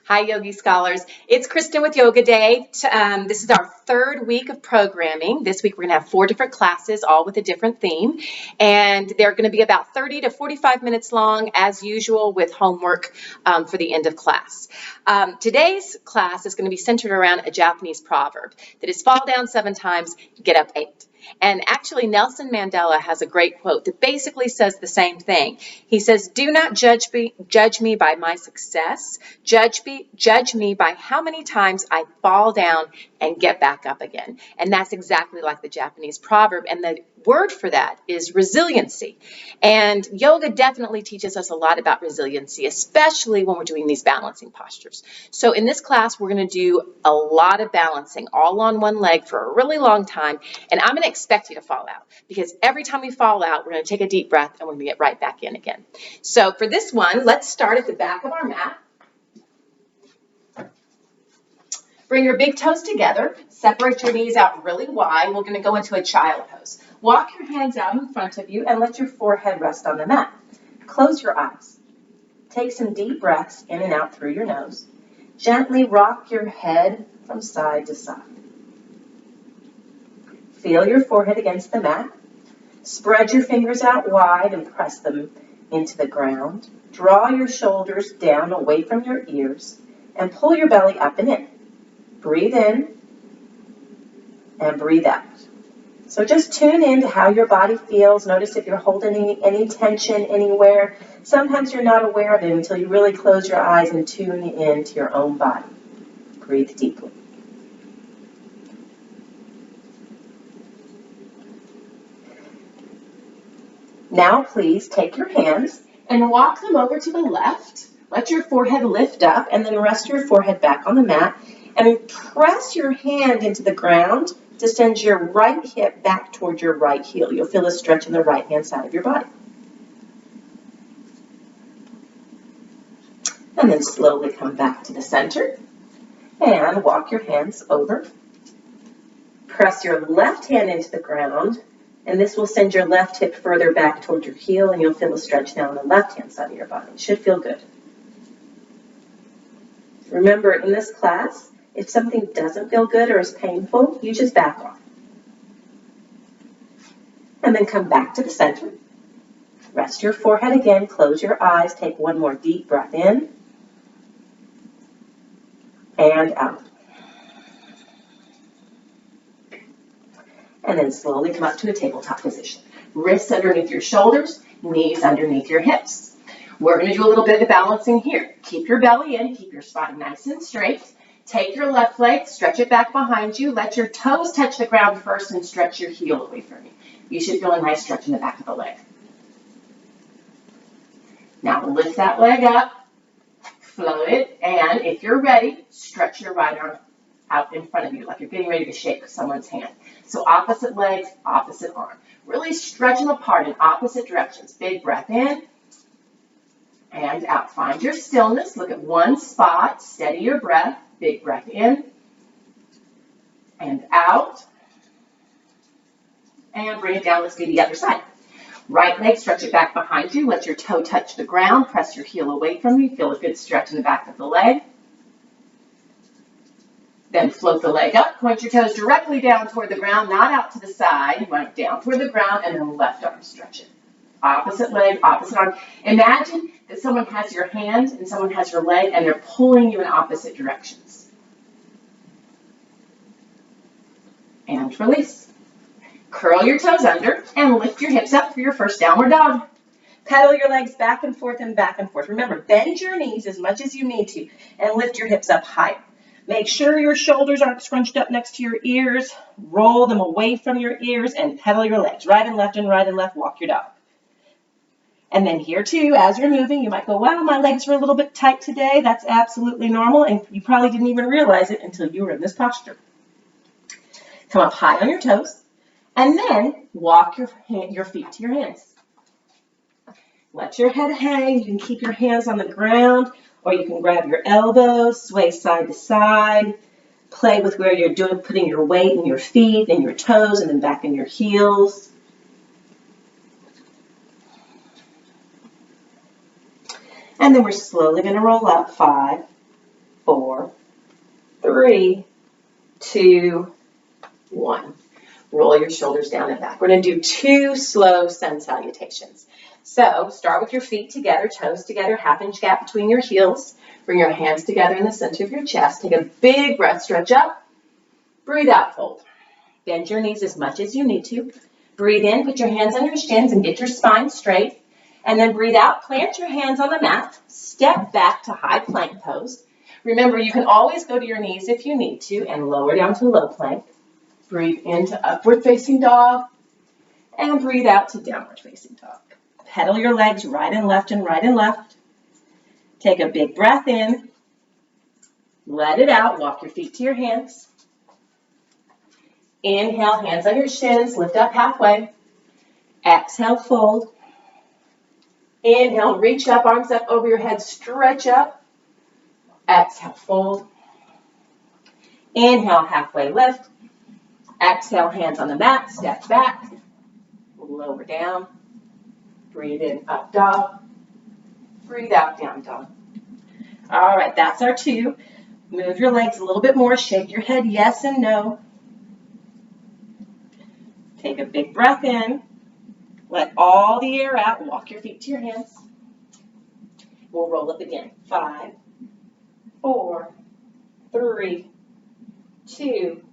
Hi, Yogi Scholars. It's Kristen with Yoga Day. This is our third week of programming. This week we're going to have 4 different classes, all with a different theme. And they're going to be about 30 to 45 minutes long, as usual, with homework for the end of class. Today's class is going to be centered around a Japanese proverb that is fall down 7 times, get up 8. And actually, Nelson Mandela has a great quote that basically says the same thing. He says, "Do not judge me by my success. Judge me by how many times I fall down and get back up again." And that's exactly like the Japanese proverb. And the word for that is resiliency. And yoga definitely teaches us a lot about resiliency, especially when we're doing these balancing postures. So in this class, we're going to do a lot of balancing all on one leg for a really long time. And I'm going to expect you to fall out, because every time we fall out, we're going to take a deep breath and we're going to get right back in again. So for this one, let's start at the back of our mat. Bring your big toes together. Separate your knees out really wide. We're going to go into a child pose. Walk your hands out in front of you and let your forehead rest on the mat. Close your eyes. Take some deep breaths in and out through your nose. Gently rock your head from side to side. Feel your forehead against the mat. Spread your fingers out wide and press them into the ground. Draw your shoulders down away from your ears and pull your belly up and in. Breathe in and breathe out. So just tune in to how your body feels. Notice if you're holding any tension anywhere. Sometimes you're not aware of it until you really close your eyes and tune in to your own body. Breathe deeply. Now please take your hands and walk them over to the left. Let your forehead lift up and then rest your forehead back on the mat. And press your hand into the ground to send your right hip back toward your right heel. You'll feel a stretch in the right-hand side of your body. And then slowly come back to the center and walk your hands over. Press your left hand into the ground, and this will send your left hip further back toward your heel, and you'll feel a stretch now on the left-hand side of your body. It should feel good. Remember, in this class, if something doesn't feel good or is painful, you just back off. And then come back to the center. Rest your forehead again, close your eyes, take one more deep breath in and out. And then slowly come up to a tabletop position. Wrists underneath your shoulders, knees underneath your hips. We're going to do a little bit of balancing here. Keep your belly in, keep your spine nice and straight. Take your left leg, stretch it back behind you. Let your toes touch the ground first and stretch your heel away from you. You should feel a nice stretch in the back of the leg. Now lift that leg up, float it, and if you're ready, stretch your right arm out in front of you like you're getting ready to shake someone's hand. So opposite legs, opposite arm. Really stretch them apart in opposite directions. Big breath in and out. Find your stillness. Look at one spot. Steady your breath. Big breath in and out. And bring it down. Let's do the other side. Right leg, stretch it back behind you. Let your toe touch the ground. Press your heel away from you. Feel a good stretch in the back of the leg. Then float the leg up. Point your toes directly down toward the ground, not out to the side. Right down toward the ground, and then left arm stretch it. Opposite leg, opposite arm. Imagine that someone has your hand and someone has your leg, and they're pulling you in opposite directions. And release. Curl your toes under and lift your hips up for your first downward dog. Pedal your legs back and forth and back and forth. Remember, bend your knees as much as you need to and lift your hips up higher. Make sure your shoulders aren't scrunched up next to your ears. Roll them away from your ears and pedal your legs. Right and left and right and left. Walk your dog. And then here too, as you're moving, you might go, wow, my legs are a little bit tight today. That's absolutely normal, and you probably didn't even realize it until you were in this posture. Come up high on your toes, and then walk your feet to your hands. Let your head hang. You can keep your hands on the ground, or you can grab your elbows, sway side to side, play with where you're putting your weight in your feet and your toes and then back in your heels. And then we're slowly going to roll up 5, 4, 3, 2, 1. Roll your shoulders down and back. We're going to do 2 slow sun salutations. So start with your feet together, toes together, half-inch gap between your heels. Bring your hands together in the center of your chest. Take a big breath, stretch up. Breathe out, fold. Bend your knees as much as you need to. Breathe in, put your hands on your shins and get your spine straight. And then breathe out, plant your hands on the mat. Step back to high plank pose. Remember, you can always go to your knees if you need to and lower down to low plank. Breathe into upward facing dog and breathe out to downward facing dog. Pedal your legs right and left and right and left. Take a big breath in. Let it out. Walk your feet to your hands. Inhale, hands on your shins, lift up halfway. Exhale, fold. Inhale, reach up, arms up over your head, stretch up. Exhale, fold. Inhale, halfway lift. Exhale, hands on the mat, step back. Lower down. Breathe in, up dog. Breathe out, down dog. All right, that's our 2. Move your legs a little bit more. Shake your head yes and no. Take a big breath in. Let all the air out. Walk your feet to your hands. We'll roll up again. 5, 4, 3, 2,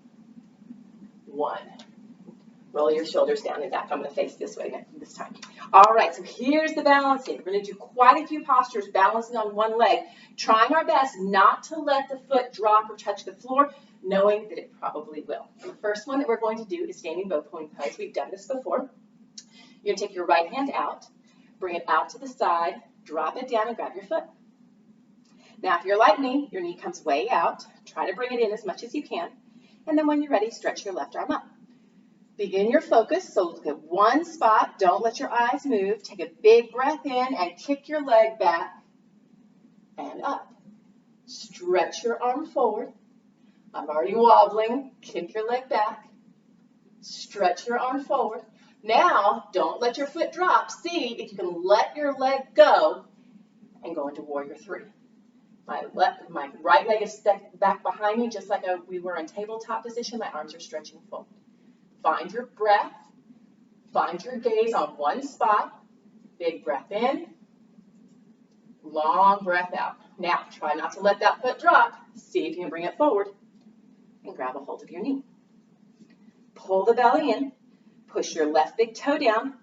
1. Roll your shoulders down and back. I'm going to face this way this time. All right, so here's the balancing. We're going to do quite a few postures balancing on one leg, trying our best not to let the foot drop or touch the floor, knowing that it probably will. The first one that we're going to do is standing bow point pose. We've done this before. You're going to take your right hand out, bring it out to the side, drop it down and grab your foot. Now, if you're like me, your knee comes way out. Try to bring it in as much as you can. And then when you're ready, stretch your left arm up. Begin your focus, so look at one spot. Don't let your eyes move. Take a big breath in and kick your leg back and up. Stretch your arm forward. I'm already wobbling. Kick your leg back. Stretch your arm forward. Now, don't let your foot drop. See if you can let your leg go and go into warrior 3. My right leg is stuck back behind me, just like we were in tabletop position. My arms are stretching forward. Find your breath. Find your gaze on one spot. Big breath in. Long breath out. Now, try not to let that foot drop. See if you can bring it forward and grab a hold of your knee. Pull the belly in. Push your left big toe down.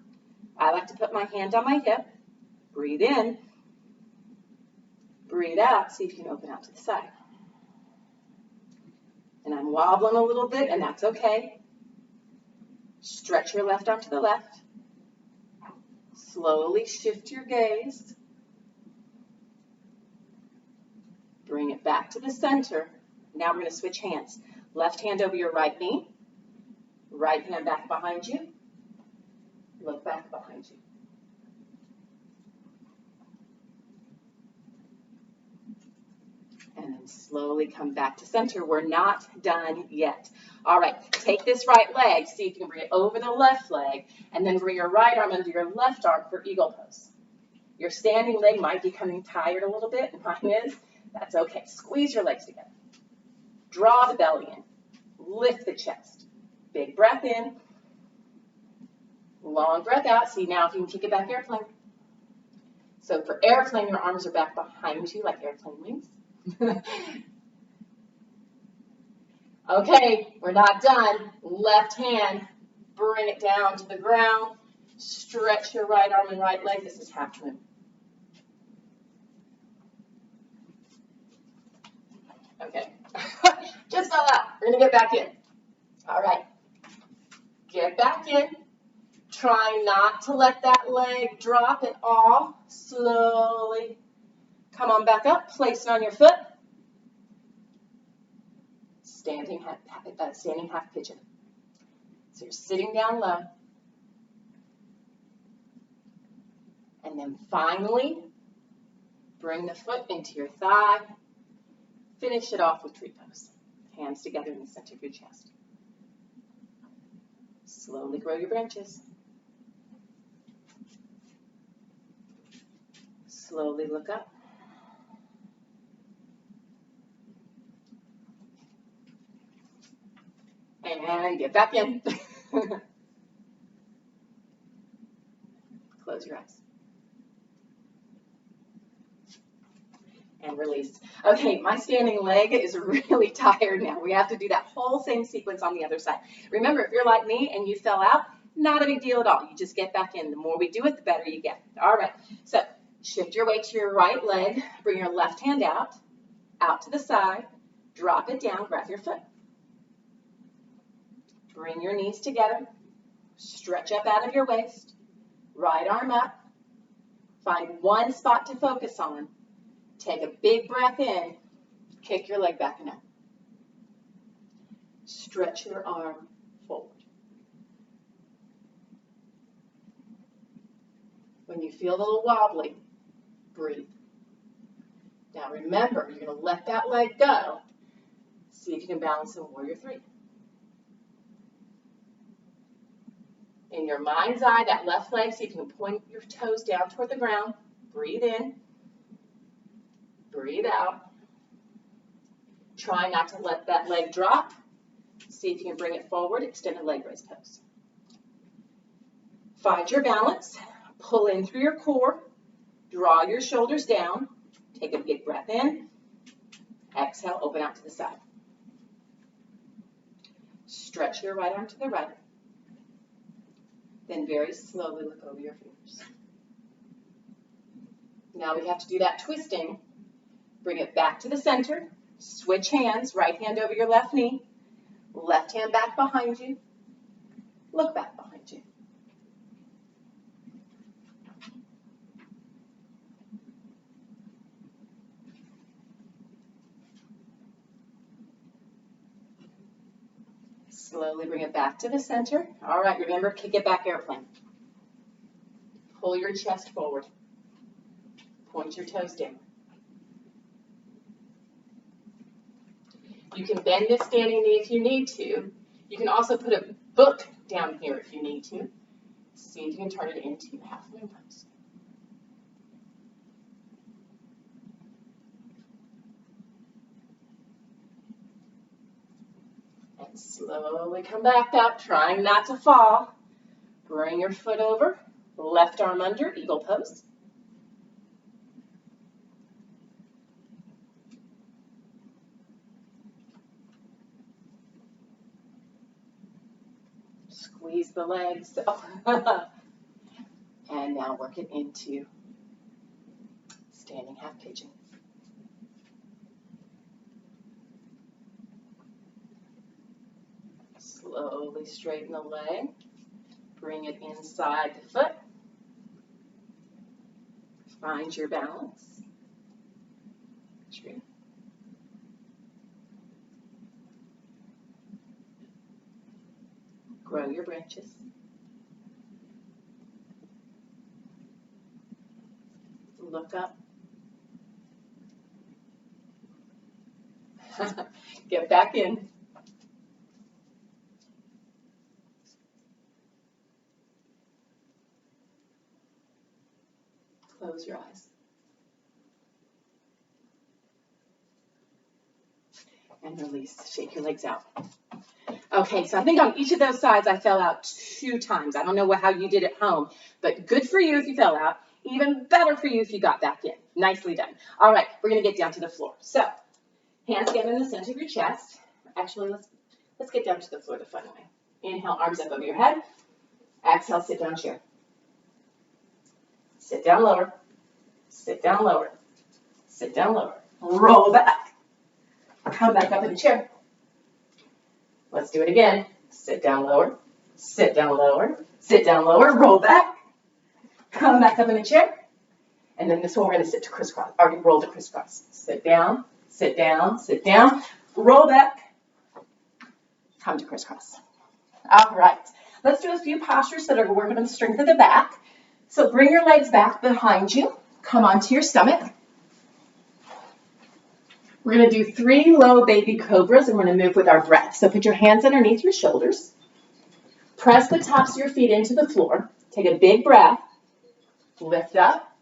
I like to put my hand on my hip. Breathe in. Breathe out. See if you can open out to the side. And I'm wobbling a little bit, and that's okay. Stretch your left arm to the left. Slowly shift your gaze. Bring it back to the center. Now we're going to switch hands. Left hand over your right knee. Right hand back behind you. Look back behind you. And then slowly come back to center. We're not done yet. All right, take this right leg. See if you can bring it over the left leg. And then bring your right arm under your left arm for eagle pose. Your standing leg might be coming tired a little bit. Mine is. That's okay. Squeeze your legs together. Draw the belly in. Lift the chest. Big breath in. Long breath out. See now if you can kick it back airplane. So for airplane, your arms are back behind you like airplane wings. Okay, we're not done. Left hand, bring it down to the ground. Stretch your right arm and right leg. This is half moon. Okay, just fell out. We're going to get back in. All right, get back in. Try not to let that leg drop at all. Slowly come on back up. Place it on your foot. Standing half pigeon. So you're sitting down low. And then finally, bring the foot into your thigh. Finish it off with tree pose. Hands together in the center of your chest. Slowly grow your branches. Slowly look up. And get back in. Close your eyes. And release. Okay, my standing leg is really tired now. We have to do that whole same sequence on the other side. Remember, if you're like me and you fell out, not a big deal at all. You just get back in. The more we do it, the better you get. All right, so shift your weight to your right leg. Bring your left hand out to the side. Drop it down, grab your foot. Bring your knees together. Stretch up out of your waist. Right arm up. Find one spot to focus on. Take a big breath in, kick your leg back and out. Stretch your arm forward. When you feel a little wobbly, breathe. Now remember, you're going to let that leg go. See if you can balance in Warrior 3. In your mind's eye, that left leg, see if you can point your toes down toward the ground. Breathe in. Breathe out. Try not to let that leg drop. See if you can bring it forward, extended leg raise pose. Find your balance. Pull in through your core. Draw your shoulders down. Take a big breath in. Exhale, open out to the side. Stretch your right arm to the right. Then very slowly look over your fingers. Now we have to do that twisting. Bring it back to the center. Switch hands, right hand over your left knee. Left hand back behind you. Look back behind you. Slowly bring it back to the center. All right, remember, kick it back airplane. Pull your chest forward. Point your toes down. You can bend this standing knee if you need to. You can also put a book down here if you need to. See if you can turn it into half moon pose. And slowly come back up, trying not to fall. Bring your foot over, left arm under, eagle pose. Squeeze the legs. And now work it into standing half pigeon. Slowly straighten the leg. Bring it inside the foot. Find your balance. True. Grow your branches. Look up. Get back in. Close your eyes. And release. Shake your legs out. Okay, so I think on each of those sides I fell out 2 times. I don't know how you did at home, but good for you if you fell out. Even better for you if you got back in. Nicely done. All right, we're going to get down to the floor. So, hands down in the center of your chest. Actually, let's get down to the floor the fun way. Inhale, arms up over your head. Exhale, sit down chair. Sit down lower. Sit down lower. Sit down lower. Roll back. Come back up in the chair. Let's do it again. Sit down lower. Sit down lower. Sit down lower. Roll back. Come back up in the chair. And then this one we're going to sit to crisscross. Or roll to crisscross. Sit down. Sit down. Sit down. Roll back. Come to crisscross. All right. Let's do a few postures that are working on the strength of the back. So bring your legs back behind you. Come onto your stomach. We're going to do 3 low baby cobras, and we're going to move with our breath. So put your hands underneath your shoulders. Press the tops of your feet into the floor. Take a big breath. Lift up.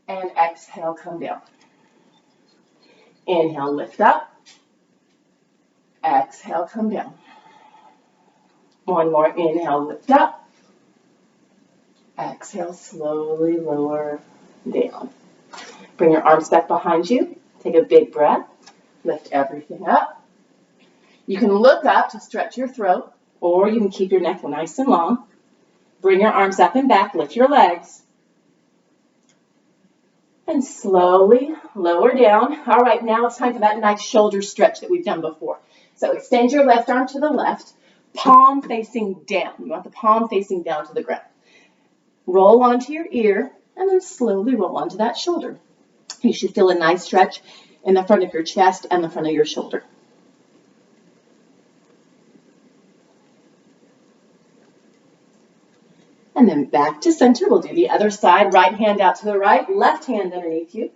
And exhale, come down. Inhale, lift up. Exhale, come down. One more, inhale, lift up. Exhale, slowly lower down. Bring your arms back behind you. Take a big breath. Lift everything up. You can look up to stretch your throat, or you can keep your neck nice and long. Bring your arms up and back. Lift your legs. And slowly lower down. All right, now it's time for that nice shoulder stretch that we've done before. So extend your left arm to the left, palm facing down. You want the palm facing down to the ground. Roll onto your ear, and then slowly roll onto that shoulder. You should feel a nice stretch in the front of your chest and the front of your shoulder. And then back to center. We'll do the other side. Right hand out to the right, left hand underneath you.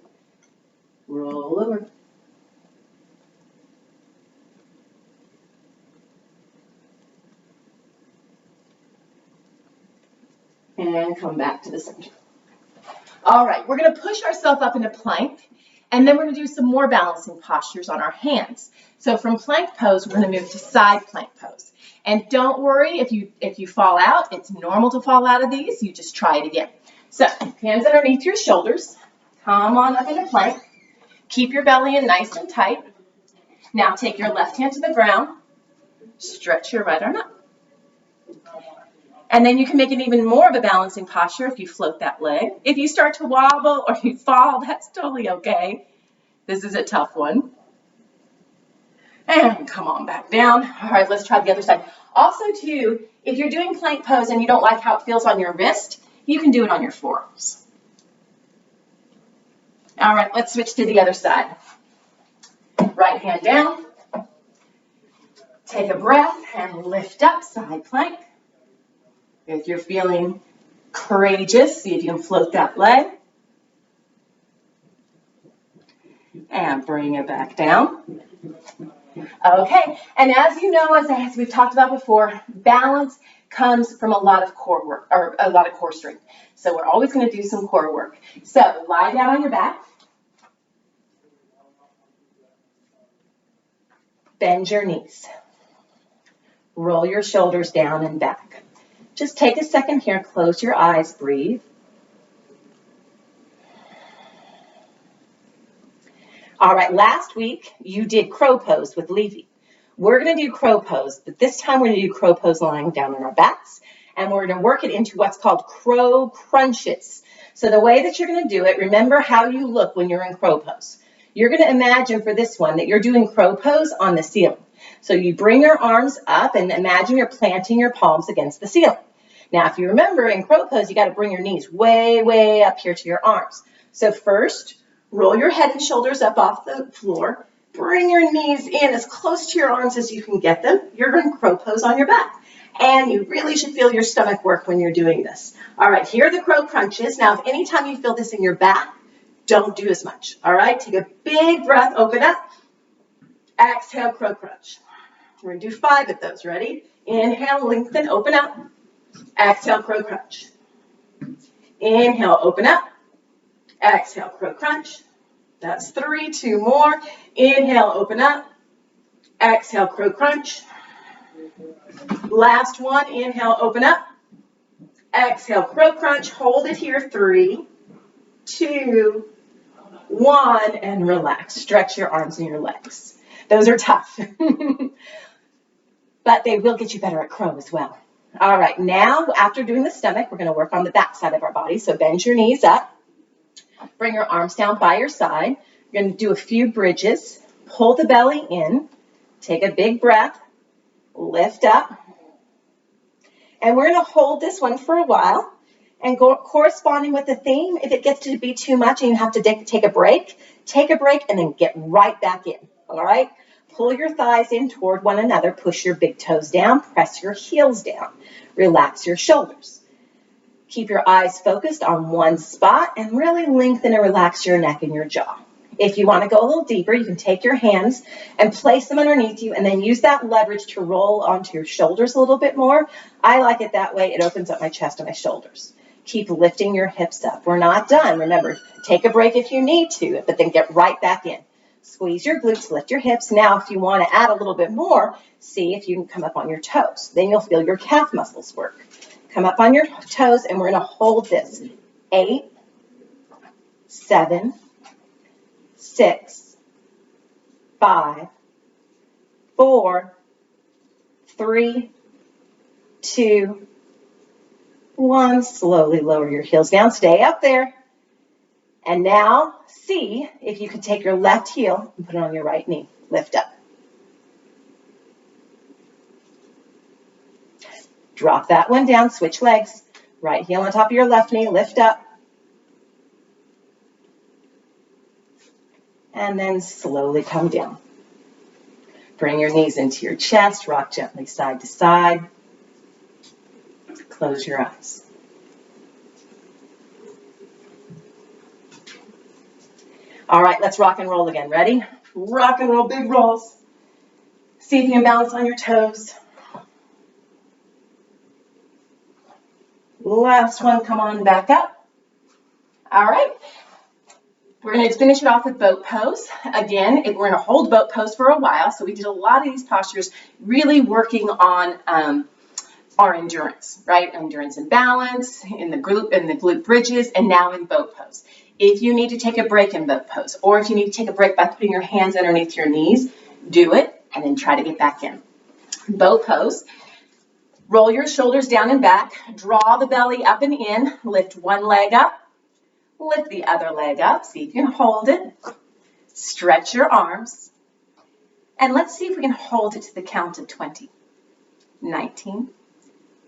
Roll over. And come back to the center. All right, we're going to push ourselves up into plank, and then we're going to do some more balancing postures on our hands. So from plank pose, we're going to move to side plank pose. And don't worry if you fall out. It's normal to fall out of these. You just try it again. So hands underneath your shoulders. Come on up into plank. Keep your belly in nice and tight. Now take your left hand to the ground. Stretch your right arm up. And then you can make it even more of a balancing posture if you float that leg. If you start to wobble or you fall, that's totally okay. This is a tough one. And come on back down. All right, let's try the other side. Also, too, if you're doing plank pose and you don't like how it feels on your wrist, you can do it on your forearms. All right, let's switch to the other side. Right hand down. Take a breath and lift up, side plank. If you're feeling courageous, see if you can float that leg. And bring it back down. Okay, and as you know, as we've talked about before, balance comes from a lot of core work, or a lot of core strength. So we're always going to do some core work. So lie down on your back. Bend your knees. Roll your shoulders down and back. Just take a second here, close your eyes, breathe. All right, last week you did crow pose with Levy. We're going to do crow pose, but this time we're going to do crow pose lying down on our backs, and we're going to work it into what's called crow crunches. So the way that you're going to do it, remember how you look when you're in crow pose. You're going to imagine for this one that you're doing crow pose on the ceiling. So you bring your arms up and imagine you're planting your palms against the ceiling. Now, if you remember in crow pose, you got to bring your knees way, way up here to your arms. So first, roll your head and shoulders up off the floor. Bring your knees in as close to your arms as you can get them. You're in crow pose on your back. And you really should feel your stomach work when you're doing this. All right, here are the crow crunches. Now, if anytime you feel this in your back, don't do as much. All right, take a big breath, open up. Exhale, crow crunch. We're going to do 5 of those. Ready? Inhale, lengthen, open up. Exhale, crow crunch. Inhale, open up. Exhale, crow crunch. That's 3, 2 more. Inhale, open up. Exhale, crow crunch. Last one, inhale, open up. Exhale, crow crunch. Hold it here, 3, 2, 1, and relax. Stretch your arms and your legs. Those are tough, but they will get you better at crow as well. All right, now after doing the stomach, we're going to work on the back side of our body. So bend your knees up. Bring your arms down by your side. You're going to do a few bridges. Pull the belly in. Take a big breath. Lift up. And we're going to hold this one for a while. And corresponding with the theme, if it gets to be too much and you have to take a break and then get right back in. All right? Pull your thighs in toward one another. Push your big toes down. Press your heels down. Relax your shoulders. Keep your eyes focused on one spot and really lengthen and relax your neck and your jaw. If you want to go a little deeper, you can take your hands and place them underneath you and then use that leverage to roll onto your shoulders a little bit more. I like it that way. It opens up my chest and my shoulders. Keep lifting your hips up. We're not done. Remember, take a break if you need to, but then get right back in. Squeeze your glutes, lift your hips. Now, if you want to add a little bit more, see if you can come up on your toes. Then you'll feel your calf muscles work. Come up on your toes, and we're going to hold this. 8, 7, 6, 5, 4, 3, 2, 1. Slowly lower your heels down. Stay up there. And now see if you can take your left heel and put it on your right knee. Lift up. Drop that one down. Switch legs. Right heel on top of your left knee. Lift up. And then slowly come down. Bring your knees into your chest. Rock gently side to side. Close your eyes. All right, let's rock and roll again. Ready? Rock and roll, big rolls. See if you can balance on your toes. Last one, come on back up. All right. We're going to finish it off with boat pose. Again, we're going to hold boat pose for a while. So we did a lot of these postures really working on our endurance, right? Endurance and balance in the glute bridges, and now in boat pose. If you need to take a break in boat pose, or if you need to take a break by putting your hands underneath your knees, do it and then try to get back in. Boat pose. Roll your shoulders down and back. Draw the belly up and in. Lift one leg up. Lift the other leg up. See if you can hold it. Stretch your arms. And let's see if we can hold it to the count of 20. 19,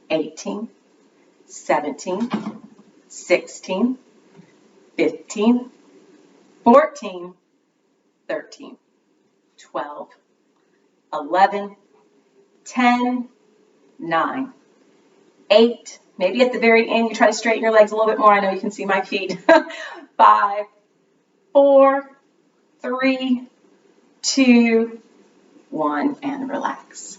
18, 17, 16, 15, 14, 13, 12, 11, 10, 9, 8, maybe at the very end you try to straighten your legs a little bit more. I know you can see my feet. 5, 4, 3, 2, 1, and relax.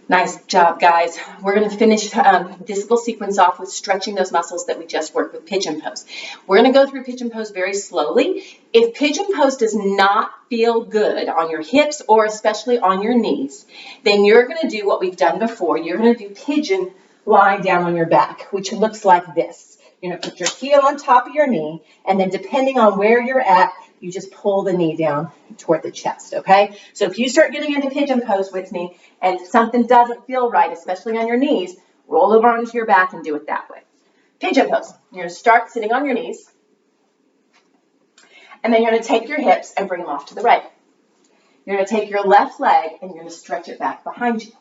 Nice job, guys. We're going to finish this little sequence off with stretching those muscles that we just worked with pigeon pose. We're going to go through pigeon pose very slowly. If pigeon pose does not feel good on your hips or especially on your knees, then you're going to do what we've done before. You're going to do pigeon lying down on your back, which looks like this. You're going to put your heel on top of your knee, and then depending on where you're at, you just pull the knee down toward the chest, okay? So if you start getting into pigeon pose with me and something doesn't feel right, especially on your knees, roll over onto your back and do it that way. Pigeon pose. You're going to start sitting on your knees, and then you're going to take your hips and bring them off to the right. You're going to take your left leg and you're going to stretch it back behind you.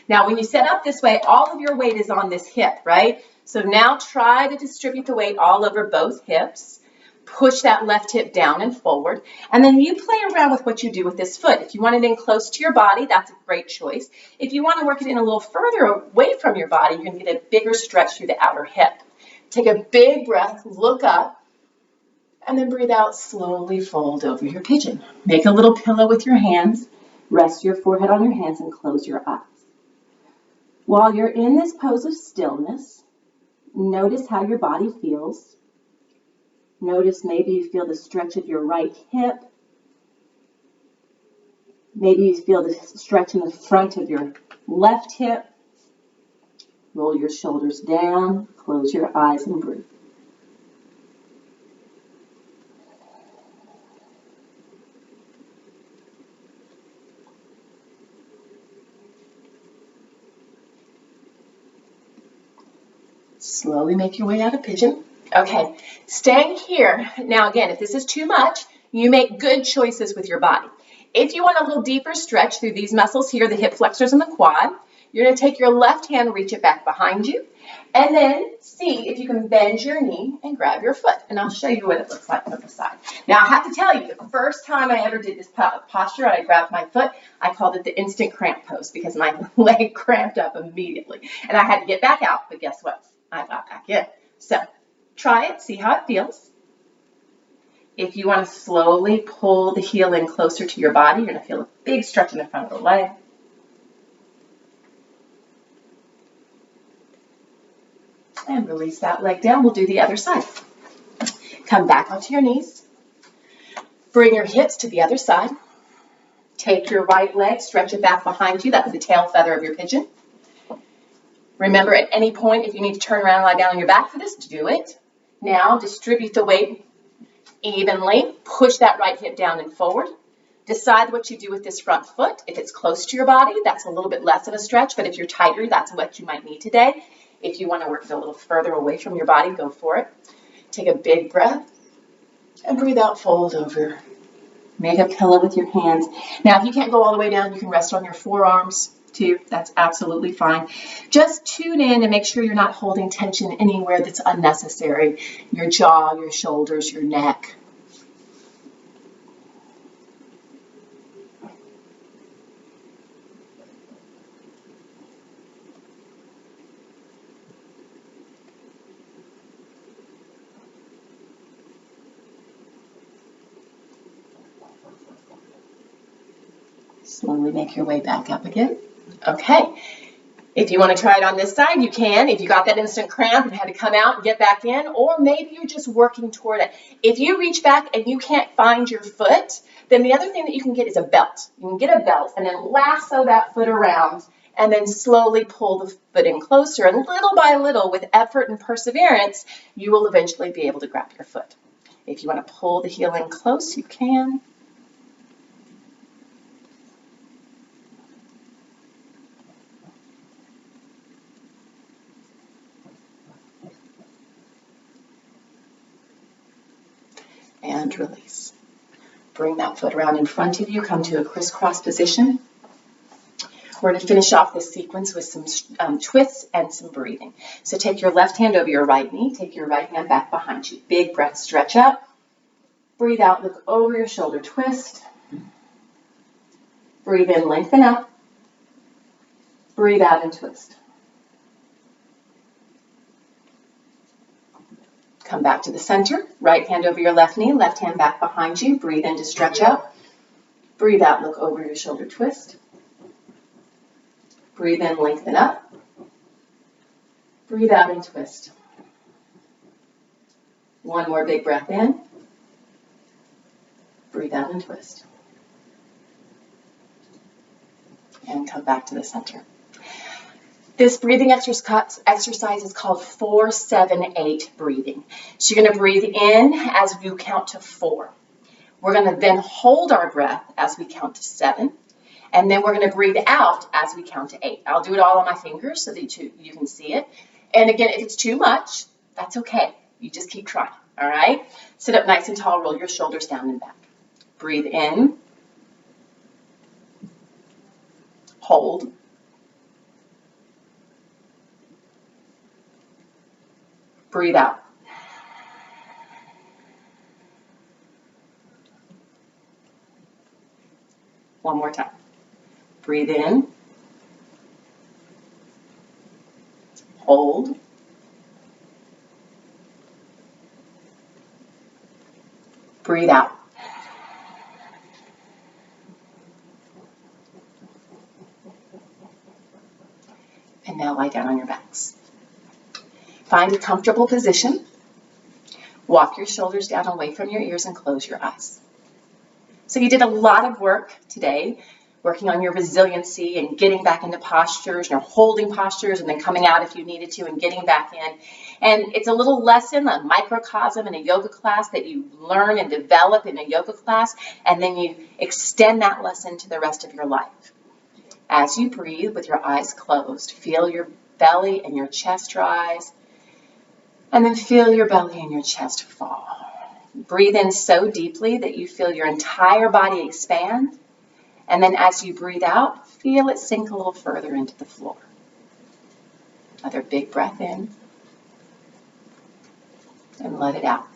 Now, when you set up this way, all of your weight is on this hip, right? So now try to distribute the weight all over both hips. Push that left hip down and forward. And then you play around with what you do with this foot. If you want it in close to your body, that's a great choice. If you want to work it in a little further away from your body, you're going to get a bigger stretch through the outer hip. Take a big breath, look up, and then breathe out, slowly fold over your pigeon. Make a little pillow with your hands. Rest your forehead on your hands and close your eyes. While you're in this pose of stillness, notice how your body feels. Notice maybe you feel the stretch of your right hip. Maybe you feel the stretch in the front of your left hip. Roll your shoulders down, close your eyes and breathe. Slowly make your way out of pigeon. Okay, staying here. Now again, if this is too much, you make good choices with your body. If you want a little deeper stretch through these muscles here, the hip flexors and the quad, you're going to take your left hand, reach it back behind you, and then see if you can bend your knee and grab your foot. And I'll show you what it looks like from the side. Now I have to tell you, the first time I ever did this posture, I grabbed my foot, I called it the instant cramp pose because my leg cramped up immediately. And I had to get back out, but guess what? I got back in. So try it, see how it feels. If you want to slowly pull the heel in closer to your body, you're going to feel a big stretch in the front of the leg. And release that leg down. We'll do the other side. Come back onto your knees. Bring your hips to the other side. Take your right leg, stretch it back behind you. That's the tail feather of your pigeon. Remember, at any point, if you need to turn around and lie down on your back for this, do it. Now, distribute the weight evenly. Push that right hip down and forward. Decide what you do with this front foot. If it's close to your body, that's a little bit less of a stretch, but if you're tighter, that's what you might need today. If you want to work it a little further away from your body, go for it. Take a big breath and breathe out, fold over. Make a pillow with your hands. Now, if you can't go all the way down, you can rest on your forearms too. That's absolutely fine. Just tune in and make sure you're not holding tension anywhere that's unnecessary. Your jaw, your shoulders, your neck. Slowly make your way back up again. Okay. If you want to try it on this side, you can. If you got that instant cramp and had to come out and get back in, or maybe you're just working toward it. If you reach back and you can't find your foot, then the other thing that you can get is a belt. You can get a belt and then lasso that foot around and then slowly pull the foot in closer. And little by little, with effort and perseverance, you will eventually be able to grab your foot. If you want to pull the heel in close, you can. And release. Bring that foot around in front of you. Come to a crisscross position. We're going to finish off this sequence with some twists and some breathing. So take your left hand over your right knee. Take your right hand back behind you. Big breath, stretch up. Breathe out, look over your shoulder, twist. Breathe in, lengthen up. Breathe out and twist. Come back to the center. Right hand over your left knee, left hand back behind you. Breathe in to stretch up. Breathe out, look over your shoulder, twist. Breathe in, lengthen up. Breathe out and twist. One more big breath in. Breathe out and twist. And come back to the center. This breathing exercise is called 4-7-8 breathing. So you're going to breathe in as you count to 4. We're going to then hold our breath as we count to 7. And then we're going to breathe out as we count to 8. I'll do it all on my fingers so that you can see it. And again, if it's too much, that's okay. You just keep trying, all right? Sit up nice and tall, roll your shoulders down and back. Breathe in. Hold. Breathe out. One more time. Breathe in. Hold. Breathe out. And now lie down on your backs. Find a comfortable position. Walk your shoulders down away from your ears and close your eyes. So you did a lot of work today, working on your resiliency and getting back into postures, holding postures and then coming out if you needed to and getting back in. And it's a little lesson, a microcosm in a yoga class that you learn and develop in a yoga class, and then you extend that lesson to the rest of your life. As you breathe with your eyes closed, feel your belly and your chest rise, and then feel your belly and your chest fall. Breathe in so deeply that you feel your entire body expand. And then as you breathe out, feel it sink a little further into the floor. Another big breath in. And let it out.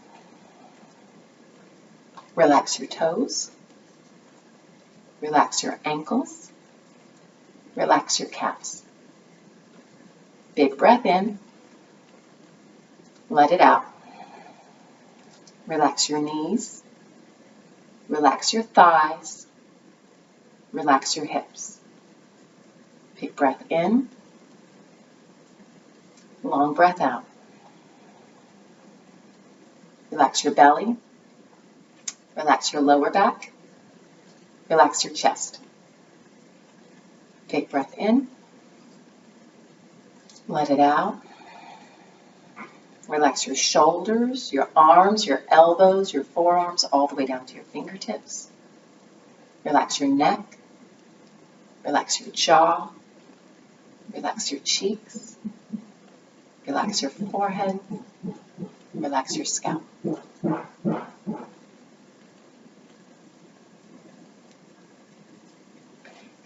Relax your toes. Relax your ankles. Relax your calves. Big breath in. Let it out. Relax your knees. Relax your thighs. Relax your hips. Big breath in. Long breath out. Relax your belly. Relax your lower back. Relax your chest. Big breath in. Let it out. Relax your shoulders, your arms, your elbows, your forearms, all the way down to your fingertips. Relax your neck. Relax your jaw. Relax your cheeks. Relax your forehead. Relax your scalp.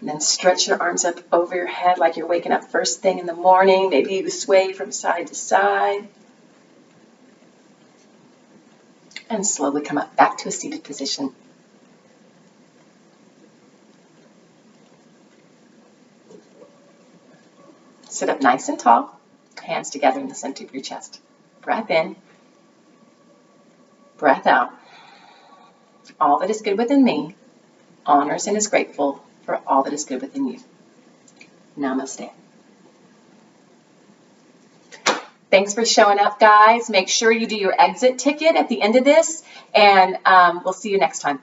And then stretch your arms up over your head like you're waking up first thing in the morning. Maybe you sway from side to side. And slowly come up back to a seated position. Sit up nice and tall, hands together in the center of your chest. Breath in, breath out. All that is good within me honors and is grateful for all that is good within you. Namaste. Thanks for showing up, guys. Make sure you do your exit ticket at the end of this, and we'll see you next time.